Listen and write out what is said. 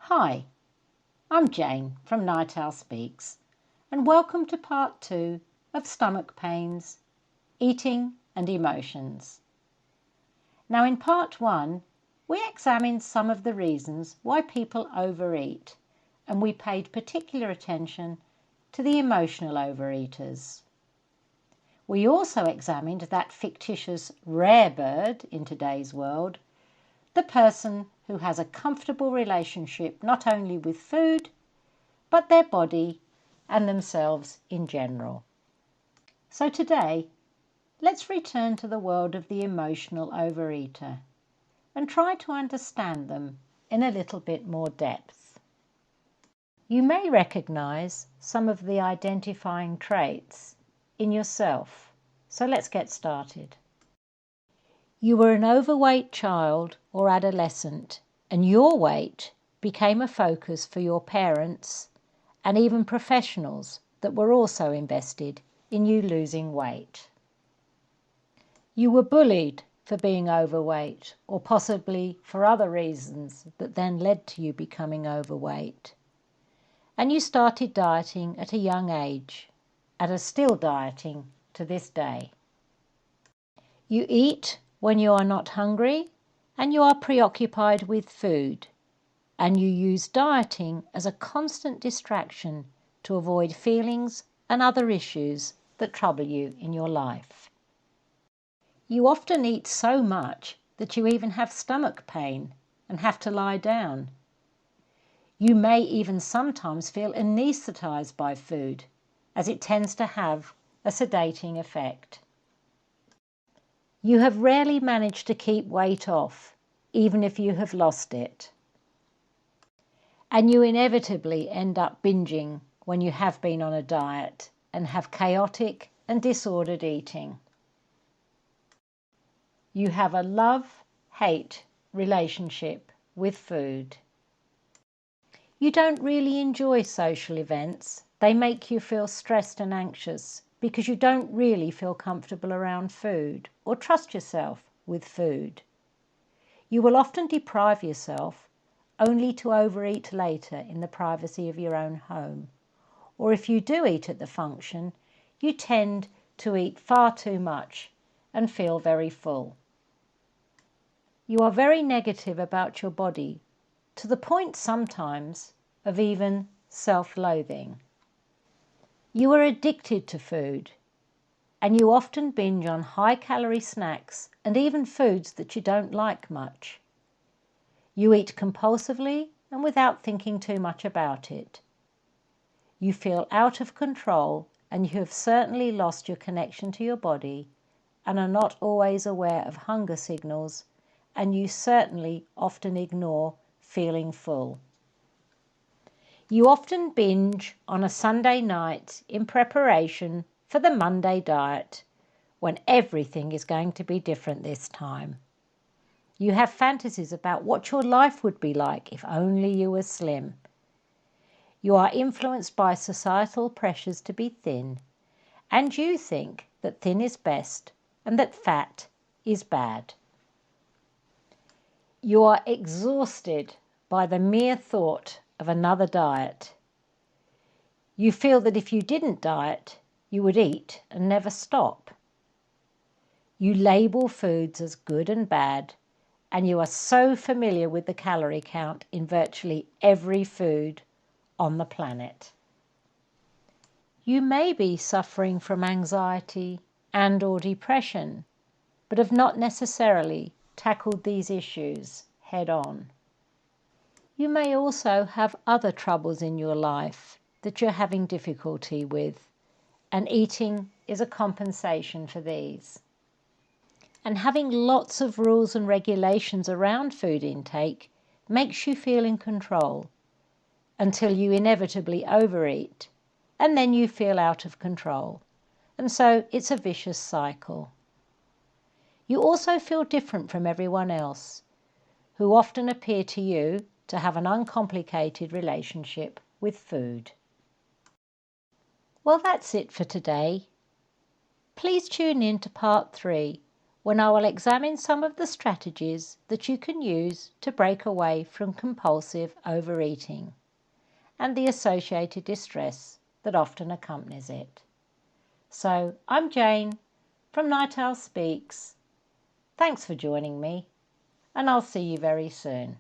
Hi, I'm Jane from Night Owl Speaks, and welcome to part 2 of Stomach Pains, Eating and Emotions. Now in part 1, we examined some of the reasons why people overeat, and we paid particular attention to the emotional overeaters. We also examined that fictitious rare bird in today's world, the person who has a comfortable relationship not only with food, but their body and themselves in general. So today, let's return to the world of the emotional overeater and try to understand them in a little bit more depth. You may recognize some of the identifying traits in yourself, so let's get started. You were an overweight child or adolescent, and your weight became a focus for your parents and even professionals that were also invested in you losing weight. You were bullied for being overweight, or possibly for other reasons that then led to you becoming overweight. And you started dieting at a young age and are still dieting to this day. You eat when you are not hungry and you are preoccupied with food, and you use dieting as a constant distraction to avoid feelings and other issues that trouble you in your life. You often eat so much that you even have stomach pain and have to lie down. You may even sometimes feel anaesthetized by food, as it tends to have a sedating effect. You have rarely managed to keep weight off, even if you have lost it. And you inevitably end up binging when you have been on a diet and have chaotic and disordered eating. You have a love-hate relationship with food. You don't really enjoy social events. They make you feel stressed and anxious because you don't really feel comfortable around food or trust yourself with food. You will often deprive yourself only to overeat later in the privacy of your own home. Or if you do eat at the function, you tend to eat far too much and feel very full. You are very negative about your body, to the point sometimes of even self-loathing. You are addicted to food, and you often binge on high-calorie snacks and even foods that you don't like much. You eat compulsively and without thinking too much about it. You feel out of control, and you have certainly lost your connection to your body and are not always aware of hunger signals, and you certainly often ignore feeling full. You often binge on a Sunday night in preparation for the Monday diet, when everything is going to be different this time. You have fantasies about what your life would be like if only you were slim. You are influenced by societal pressures to be thin, and you think that thin is best and that fat is bad. You are exhausted by the mere thought of another diet. You feel that if you didn't diet, you would eat and never stop. You label foods as good and bad, and you are so familiar with the calorie count in virtually every food on the planet. You may be suffering from anxiety and/or depression, but have not necessarily tackled these issues head on. You may also have other troubles in your life that you're having difficulty with, and eating is a compensation for these. And having lots of rules and regulations around food intake makes you feel in control until you inevitably overeat, and then you feel out of control. And so it's a vicious cycle. You also feel different from everyone else, who often appear to you to have an uncomplicated relationship with food. Well, that's it for today. Please tune in to part 3, when I will examine some of the strategies that you can use to break away from compulsive overeating and the associated distress that often accompanies it. So, I'm Jane from Night Owl Speaks. Thanks for joining me, and I'll see you very soon.